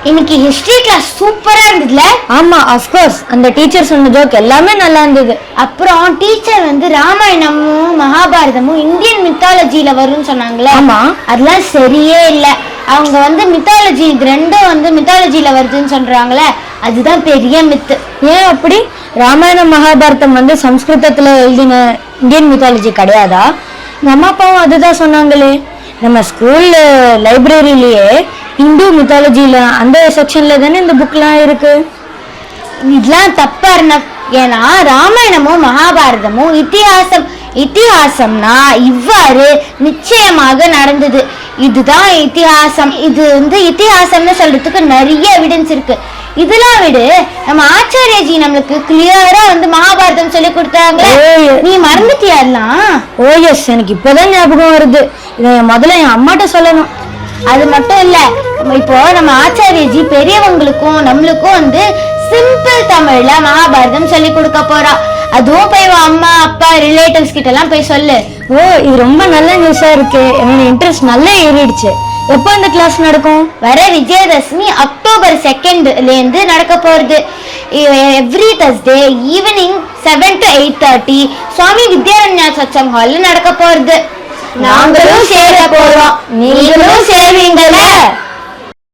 இன்னைக்கு history class சூப்பரா இருந்ததுல? ஆமா, ஆஃப் கோர்ஸ். அந்த டீச்சர் சொன்ன ஜோக் எல்லாமே நல்லா இருந்தது. அப்புறம் டீச்சர் வந்து ராமாயணமும் மகாபாரதமும் இந்தியன் மித்தாலஜில வரும்னு சொன்னாங்களே. ஆமா, அதெல்லாம் சரியே இல்ல. அவங்க வந்து மித்தாலஜி ரெண்டும் வந்து மித்தாலஜில வருதுன்னு சொல்றாங்களே, அதுதான் பெரிய மித்து. ஏன் அப்படி? ராமாயணம் மகாபாரதம் வந்து சம்ஸ்கிருதத்துல எழுதின இந்தியன் மித்தாலஜி கிடையாதா? எங்க அம்மா அப்பாவும் அதுதான் சொன்னாங்களே. நம்ம ஸ்கூல்ல லைப்ரரியிலேயே இந்து மித்தாலஜில அந்த செக்ஷன்ல தானே இந்த புக்லாம் இருக்கு. இதெல்லாம் தப்பா இருந்தா. ஏன்னா ராமாயணமும் மகாபாரதமும் இத்திஹாசம்னா இவ்வாறு நிச்சயமாக நடந்தது, இதுதான் இத்திஹாசம். இது வந்து இத்திஹாசம்னு சொல்றதுக்கு நிறைய எவிடன்ஸ் இருக்கு. இதெல்லாம் விட நம்ம ஆச்சாரியஜி நம்மளுக்கு கிளியரா வந்து மகாபாரதம் சொல்லி கொடுத்தாங்க. நீ மறந்துட்டியா எல்லாம்? ஓ எஸ், எனக்கு இப்பதான் ஞாபகம் வருது. இதை முதல்ல என் அம்மாட்ட சொல்லணும். அது மட்டும் இல்ல, இப்போ நம்ம ஆச்சாரியஜி பெரியவங்களுக்கும் நம்மளுக்கும் வந்து சிம்பிள் தமிழ்ல மகாபாரதம் சொல்லி கொடுக்க போறா. அதுவும் போய் அம்மா அப்பா ரிலேட்டிவ்ஸ் கிட்ட எல்லாம் போய் சொல்லு. ஓ, இது ரொம்ப நல்ல நியூஸா இருக்கு. என்னோட இன்ட்ரெஸ்ட் நல்லா ஏறிடுச்சு. எப்போ இந்த கிளாஸ் நடக்கும்? வர விஜயதசமி அக்டோபர் 2ல இருந்து நடக்க போறது. எவ்ரி தர்ஸ்டே ஈவினிங் 7 to 8:30 சுவாமி வித்யாரண்யா சத்சங் ஹால்ல நடக்க போறது. நாங்களும் சேர போறோம், நீங்களும் சேருவீங்கல்ல?